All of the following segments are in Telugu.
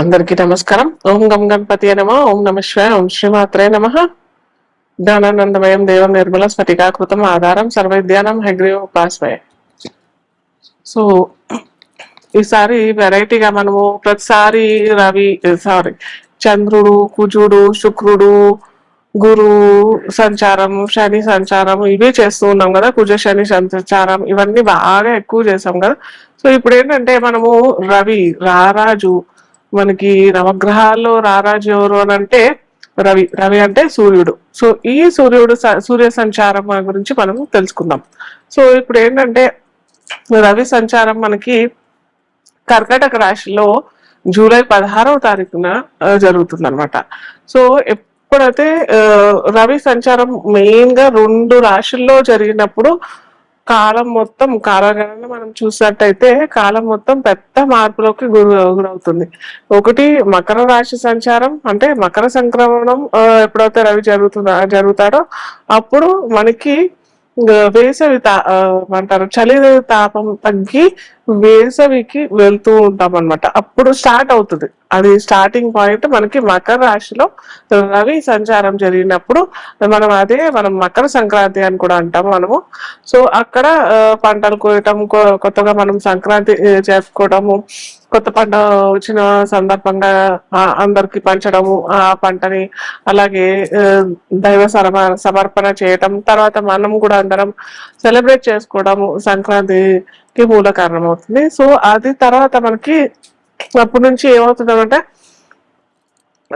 అందరికీ నమస్కారం. ఓం గం గణపతియే నమః. ఓం నమః శివాయ. ఓం శ్రీమాత్రే నమః. జ్ఞానానందమయం దేవం నిర్మల స్ఫటికాకృతం ఆధారం సర్వవిద్యానాం హయగ్రీవం ఉపాస్మహే. సో ఈసారి వెరైటీగా మనము ప్రతిసారి చంద్రుడు, కుజుడు, శుక్రుడు, గురు సంచారం, శని సంచారం ఇవే చేస్తూ ఉన్నాం కదా. కుజ శని సంచారం ఇవన్నీ బాగా ఎక్కువ చేసాం కదా. సో ఇప్పుడు ఏంటంటే మనము రవి రారాజు, మనకి నవగ్రహాల్లో రారాజు ఎవరు అని అంటే రవి. రవి అంటే సూర్యుడు. సో ఈ సూర్య సంచారం గురించి మనం తెలుసుకుందాం. సో ఇప్పుడు ఏంటంటే రవి సంచారం మనకి కర్కాటక రాశిలో జూలై 16వ తారీఖున జరుగుతుంది అనమాట. సో ఎప్పుడైతే రవి సంచారం మెయిన్ గా 2 రాశుల్లో జరిగినప్పుడు కాలం మొత్తం కాలగణన మనం చూసినట్టయితే కాలం మొత్తం పెద్ద మార్పులోకి గురవుతుంది. ఒకటి మకర రాశి సంచారం, అంటే మకర సంక్రమణం ఎప్పుడైతే రవి జరుగుతాడో అప్పుడు మనకి వేసవి అంటారు చలి తాపం తగ్గి వేసవికి వెళ్తూ ఉంటాం అనమాట. అప్పుడు స్టార్ట్ అవుతుంది. అది స్టార్టింగ్ పాయింట్ మనకి మకర రాశిలో రవి సంచారం జరిగినప్పుడు మనం మకర సంక్రాంతి అని కూడా అంటాం మనము. సో అక్కడ పంటలు కోయటం, కొత్తగా మనం సంక్రాంతి చేసుకోవటము, కొత్త పంట వచ్చిన సందర్భంగా అందరికి పంచడము ఆ పంటని, అలాగే దైవ సమర్పణ చేయటం, తర్వాత మనం కూడా అందరం సెలబ్రేట్ చేసుకోవడము సంక్రాంతికి మూల కారణం అవుతుంది. సో అది తర్వాత మనకి అప్పటి నుంచి ఏమవుతుందంటే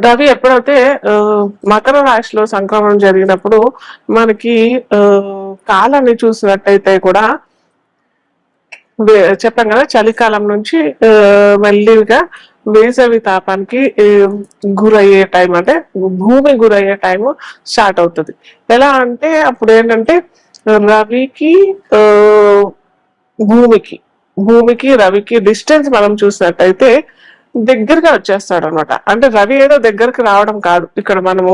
రవి ఎప్పుడైతే మకర రాశిలో సంక్రమణం జరిగినప్పుడు మనకి కాలాన్ని చూసినట్టయితే కూడా చెప్పాం కదా, చలికాలం నుంచి మెల్లిగా వేసవి తాపానికి గురయ్యే టైం, అంటే భూమి గురయ్యే టైం స్టార్ట్ అవుతుంది. ఎలా అంటే అప్పుడు ఏంటంటే రవికి భూమికి రవికి డిస్టెన్స్ మనం చూసినట్టయితే దగ్గరగా వచ్చేస్తాడు అనమాట. అంటే రవి ఏదో దగ్గరికి రావడం కాదు, ఇక్కడ మనము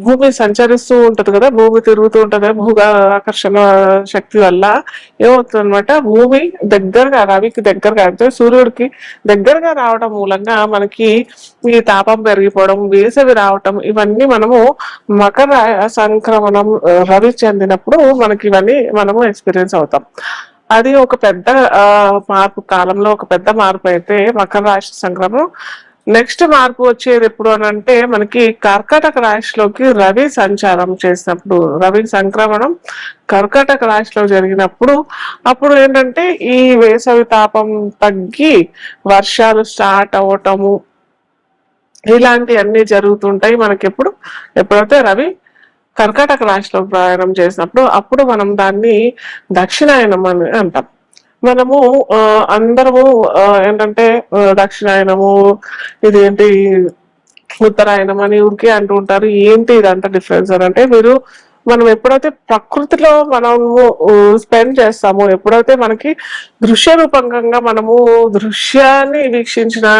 భూమి సంచరిస్తూ ఉంటది కదా, భూమి తిరుగుతూ ఉంటది భూగా ఆకర్షణ శక్తి వల్ల ఏమవుతుంది అనమాట, భూమి దగ్గరగా రవికి దగ్గరగా అంటే సూర్యుడికి దగ్గరగా రావడం మూలంగా మనకి ఈ తాపం పెరిగిపోవడం, వేసవి రావటం, ఇవన్నీ మనము మకర సంక్రమణం రవి చెందినప్పుడు మనకి ఇవన్నీ మనము ఎక్స్పీరియన్స్ అవుతాం. అది ఒక పెద్ద మార్పు, కాలంలో ఒక పెద్ద మార్పు అయితే మకర రాశి సంక్రమణం. నెక్స్ట్ మార్పు వచ్చేది ఎప్పుడు అని అంటే మనకి కర్కాటక రాశిలోకి రవి సంచారం చేసినప్పుడు, రవి సంక్రమణం కర్కాటక రాశిలో జరిగినప్పుడు అప్పుడు ఏంటంటే ఈ వేసవి తాపం తగ్గి వర్షాలు స్టార్ట్ అవ్వటము ఇలాంటివన్నీ జరుగుతుంటాయి మనకి. ఎప్పుడైతే రవి కర్కాటక రాశిలో ప్రయాణం చేసినప్పుడు అప్పుడు మనం దాన్ని దక్షిణాయనం అని అంటాం. మనము అందరము ఏంటంటే దక్షిణాయనము ఇదేంటి ఉత్తరాయణం అని ఊరికే అంటూ ఉంటారు. ఏంటి ఇదంతా డిఫరెన్స్ అని అంటే మనం ఎప్పుడైతే ప్రకృతిలో మనము స్పెండ్ చేస్తామో, ఎప్పుడైతే మనకి దృశ్య రూపంగా మనము దృశ్యాన్ని వీక్షించే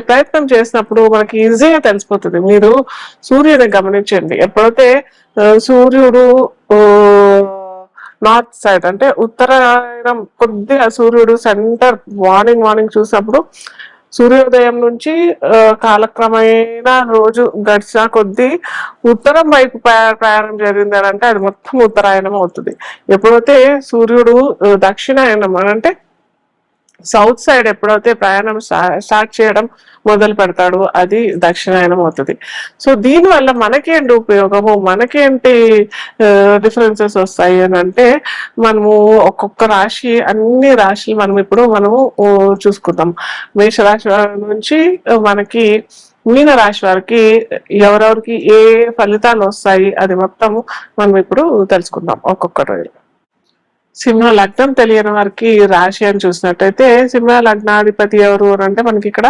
ప్రయత్నం చేసినప్పుడు మనకి ఈజీగా తెలిసిపోతుంది. మీరు సూర్యుని గమనించండి, ఎప్పుడైతే సూర్యుడు నార్త్ సైడ్ అంటే ఉత్తరాయణం కొద్దిగా సూర్యుడు సెంటర్ మార్నింగ్ చూసినప్పుడు సూర్యోదయం నుంచి కాలక్రమేణా రోజు గడిచిన కొద్దీ ఉత్తరం వైపు ప్రయాణం జరిగింది అని అంటే అది మొత్తం ఉత్తరాయణం అవుతుంది. ఎప్పుడైతే సూర్యుడు దక్షిణాయనం అని అంటే సౌత్ సైడ్ ఎప్పుడైతే ప్రయాణం స్టార్ట్ చేయడం మొదలు పెడతాడు అది దక్షిణాయనం అవుతుంది. సో దీనివల్ల మనకేంటి ఉపయోగము, మనకేంటి డిఫరెన్సెస్ వస్తాయి అని అంటే మనము ఒక్కొక్క రాశి, అన్ని రాశులు మనము చూసుకుందాం. మేషరాశి నుంచి మనకి మీన రాశి వారికి ఎవరెవరికి ఏ ఫలితాలు వస్తాయి అది మొత్తం మనం ఇప్పుడు తెలుసుకుందాం ఒక్కొక్కటి. సింహ లగ్నం తెలియని వారికి రాశి అని చూసినట్టయితే సింహ లగ్నాధిపతి ఎవరు అని అంటే మనకి ఇక్కడ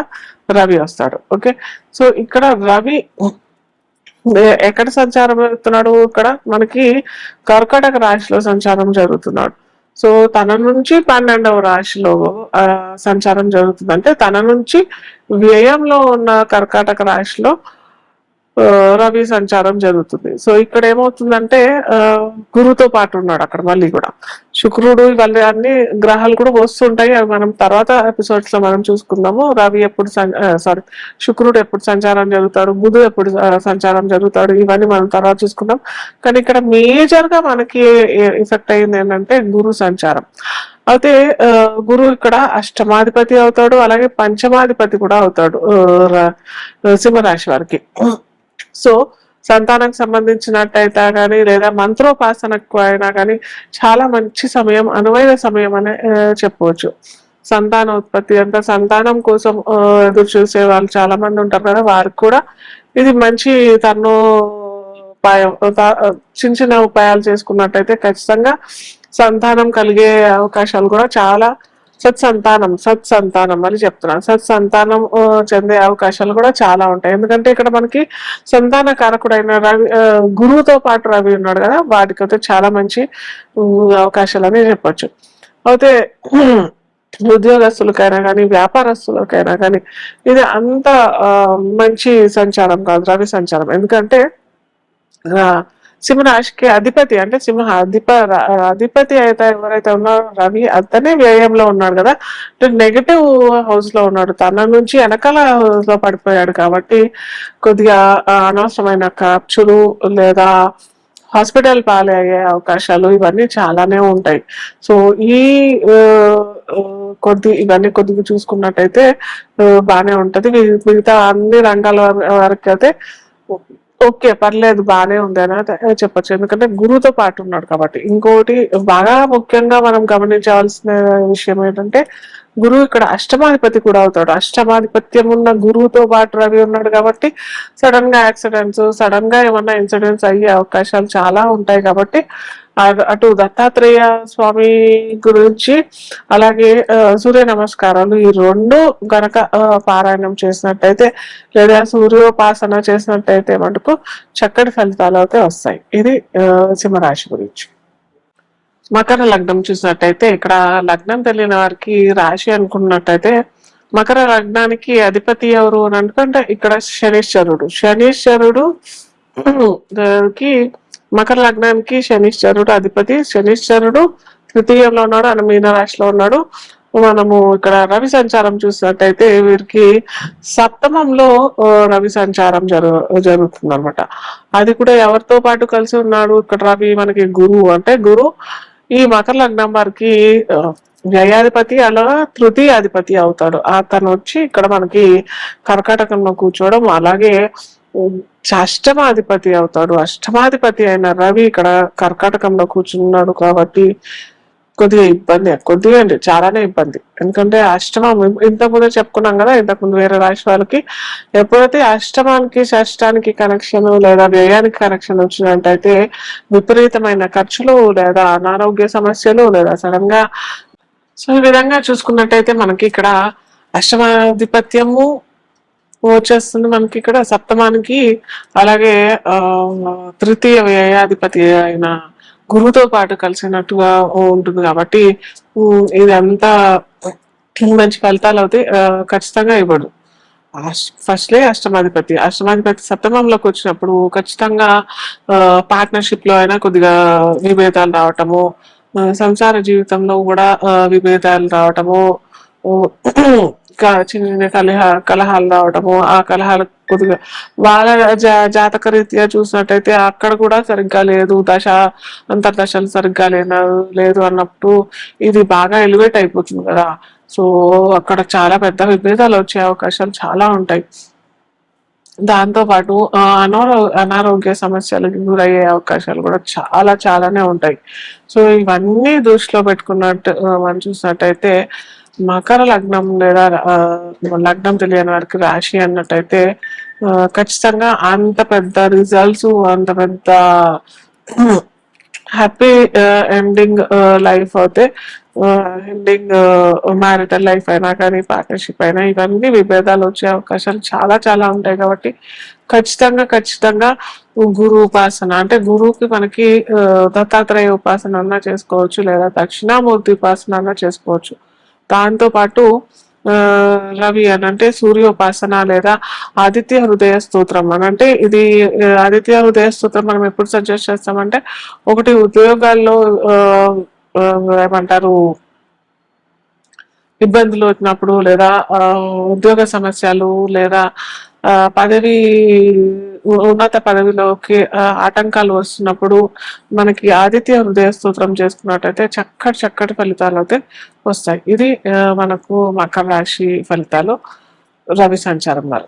రవి వస్తాడు. ఓకే, సో ఇక్కడ రవి ఎక్కడ సంచారం జరుగుతున్నాడు, ఇక్కడ మనకి కర్కాటక రాశిలో సంచారం జరుగుతున్నాడు. సో తన నుంచి 12వ రాశిలో సంచారం జరుగుతుంది. అంటే తన నుంచి వ్యయంలో ఉన్న కర్కాటక రాశిలో రవి సంచారం జరుగుతుంది. సో ఇక్కడ ఏమవుతుందంటే గురుతో పాటు ఉన్నాడు అక్కడ మళ్ళీ కూడా. శుక్రుడు ఇవన్నీ అన్ని గ్రహాలు కూడా వస్తుంటాయి, అవి మనం తర్వాత ఎపిసోడ్స్ లో మనం చూసుకుందాము. రవి ఎప్పుడు సారీ శుక్రుడు ఎప్పుడు సంచారం జరుగుతాడు, బుధుడు ఎప్పుడు సంచారం జరుగుతాడు, ఇవన్నీ మనం తర్వాత చూసుకుందాం. కానీ ఇక్కడ మేజర్ గా మనకి ఎఫెక్ట్ అయింది ఏంటంటే గురు సంచారం. అయితే గురువు ఇక్కడ అష్టమాధిపతి అవుతాడు, అలాగే పంచమాధిపతి కూడా అవుతాడు సింహరాశి వారికి. సో సంతానానికి సంబంధించినట్టయితే కానీ లేదా మంత్రోపాసనకు అయినా కానీ చాలా మంచి సమయం, అనువైన సమయం అనే చెప్పవచ్చు. సంతాన ఉత్పత్తి అంటే సంతానం కోసం ఎదురు చూసే వాళ్ళు చాలా మంది ఉంటారు కదా, వారికి కూడా ఇది మంచి ఉపాయం. చిన్న చిన్న ఉపాయాలు చేసుకున్నట్టయితే ఖచ్చితంగా సంతానం కలిగే అవకాశాలు కూడా చాలా, సత్సంతానం అని చెప్తున్నాను, సత్సంతానం చెందే అవకాశాలు కూడా చాలా ఉంటాయి. ఎందుకంటే ఇక్కడ మనకి సంతాన కారకుడైన రవి, గురువుతో పాటు రవి ఉన్నాడు కదా, వాటికైతే చాలా మంచి అవకాశాలు అని చెప్పొచ్చు. అయితే ఉద్యోగస్తులకైనా కానీ వ్యాపారస్తులకైనా కానీ ఇది అంత మంచి సంచారం కాదు రవి సంచారం. ఎందుకంటే సింహరాశికి అధిపతి అంటే అధిపతి అయితే ఎవరైతే ఉన్నారో రవి, అతనే వ్యయంలో ఉన్నాడు కదా, నెగటివ్ హౌస్ లో ఉన్నాడు, తన నుంచి వెనకాల హౌస్ లో పడిపోయాడు. కాబట్టి కొద్దిగా అనవసరమైన ఖర్చులు లేదా హాస్పిటల్ పాలే అయ్యే అవకాశాలు ఇవన్నీ చాలానే ఉంటాయి. సో ఈ ఇవన్నీ కొద్దిగా చూసుకున్నట్టయితే బాగానే ఉంటది. మిగతా అన్ని రంగాల వరకు అయితే ఓకే పర్లేదు బాగానే ఉంది అని చెప్పచ్చు, ఎందుకంటే గురువుతో పాటు ఉన్నాడు కాబట్టి. ఇంకోటి బాగా ముఖ్యంగా మనం గమనించవలసిన విషయం ఏంటంటే గురువు ఇక్కడ అష్టమాధిపతి కూడా అవుతాడు. అష్టమాధిపత్యం ఉన్న గురువుతో పాటు రవి ఉన్నాడు కాబట్టి సడన్ గా యాక్సిడెంట్స్, సడన్ గా ఏమన్నా ఇన్సిడెంట్స్ అయ్యే అవకాశాలు చాలా ఉంటాయి. కాబట్టి అటు దత్తాత్రేయ స్వామి గురించి అలాగే సూర్య నమస్కారాలు ఈ రెండు గనక పారాయణం చేసినట్టయితే లేదా సూర్యోపాసన చేసినట్టయితే మటుకు చక్కటి ఫలితాలు అయితే వస్తాయి. ఇది సింహరాశి గురించి. మకర లగ్నం చూసినట్టయితే ఇక్కడ లగ్నం తెలియని వారికి రాశి అనుకున్నట్టయితే మకర లగ్నానికి అధిపతి ఎవరు అని అనుకుంటే ఇక్కడ శనీశ్వరుడు కి మకర లగ్నానికి శనీశ్వరుడు అధిపతి. శనీశ్వరుడు తృతీయంలో ఉన్నాడు, అని మీన రాశిలో ఉన్నాడు. మనము ఇక్కడ రవి సంచారం చూసినట్టయితే వీరికి సప్తమంలో రవి సంచారం జరుగుతుంది అనమాట. అది కూడా ఎవరితో పాటు కలిసి ఉన్నాడు ఇక్కడ రవి, మనకి గురువు. అంటే గురువు ఈ మకర లగ్నం వారికి వ్యయాధిపతి అలా తృతీయ అధిపతి అవుతాడు. అతను వచ్చి ఇక్కడ మనకి కర్కాటకంలో కూర్చోవడం, అలాగే అష్టమాధిపతి అవుతాడు. అష్టమాధిపతి అయిన రవి ఇక్కడ కర్కాటకంలో కూర్చున్నాడు కాబట్టి కొద్దిగా అండి చాలానే ఇబ్బంది. ఎందుకంటే అష్టమం ఇంతకుముందే చెప్పుకున్నాం కదా, ఇంతకుముందు వేరే రాశి వాళ్ళకి ఎప్పుడైతే అష్టమానికి షష్టానికి కనెక్షన్ లేదా వ్యయానికి కనెక్షన్ వచ్చినట్టయితే విపరీతమైన ఖర్చులు లేదా అనారోగ్య సమస్యలు లేదా సడన్ గా. సో ఈ విధంగా చూసుకున్నట్టయితే మనకి ఇక్కడ అష్టమాధిపత్యము వచ్చేస్తుంది మనకి ఇక్కడ సప్తమానికి, అలాగే తృతీయ వ్యయాధిపతి అయిన గురువుతో పాటు కలిసినట్టుగా ఉంటుంది. కాబట్టి ఇది అంతా మంచి ఫలితాలు అవుతాయి ఖచ్చితంగా ఇవ్వడు. ఫస్ట్లే అష్టమాధిపతి సప్తమంలోకి వచ్చినప్పుడు ఖచ్చితంగా పార్ట్నర్షిప్ లో అయినా కొద్దిగా విభేదాలు రావటము, సంసార జీవితంలో కూడా విభేదాలు రావటము, చిన్న చిన్న కలహాలు రావటము, ఆ కలహాలు కొద్దిగా వాళ్ళ జాతక రీత్యా చూసినట్టయితే అక్కడ కూడా సరిగ్గా లేదు, అంతర్దశలు సరిగ్గా లేదు అన్నప్పుడు ఇది బాగా ఎలివేట్ అయిపోతుంది కదా. సో అక్కడ చాలా పెద్ద విభేదాలు వచ్చే అవకాశాలు చాలా ఉంటాయి. దాంతో పాటు అనారోగ్య సమస్యలకు గురయ్యే అవకాశాలు కూడా చాలానే ఉంటాయి. సో ఇవన్నీ దృష్టిలో పెట్టుకున్నట్టు మనం చూసినట్టయితే మకర లగ్నం లేదా లగ్నం తెలియని వారికి రాశి అన్నట్టయితే ఖచ్చితంగా అంత పెద్ద రిజల్ట్స్, అంత పెద్ద హ్యాపీ ఎండింగ్ లైఫ్ అయితే ఎండింగ్ మ్యారిటల్ లైఫ్ అయినా కానీ పార్ట్నర్షిప్ అయినా ఇవన్నీ విభేదాలు వచ్చే అవకాశాలు చాలా ఉంటాయి. కాబట్టి ఖచ్చితంగా గురు ఉపాసన అంటే గురువుకి మనకి దత్తాత్రేయ ఉపాసన అన్నా చేసుకోవచ్చు లేదా దక్షిణామూర్తి ఉపాసన అన్నా చేసుకోవచ్చు. దాంతో పాటు ఆ, రవి అని అంటే సూర్యోపాసన లేదా ఆదిత్య హృదయ స్తోత్రం అని అంటే ఇది ఆదిత్య హృదయ స్తోత్రం మనం ఎప్పుడు సజెస్ట్ చేస్తామంటే ఒకటి ఉద్యోగాల్లో ఆ, ఆ, ఏమంటారు ఇబ్బందులు వచ్చినప్పుడు లేదా ఉద్యోగ సమస్యలు లేదా పదవి ఉన్నత పదవిలోకి ఆటంకాలు వస్తున్నప్పుడు మనకి ఆదిత్య హృదయ స్తోత్రం చేసుకున్నట్టయితే చక్కటి చక్కటి ఫలితాలు అయితే వస్తాయి. ఇది మనకు మకర రాశి ఫలితాలు రవి సంచారం వల్ల.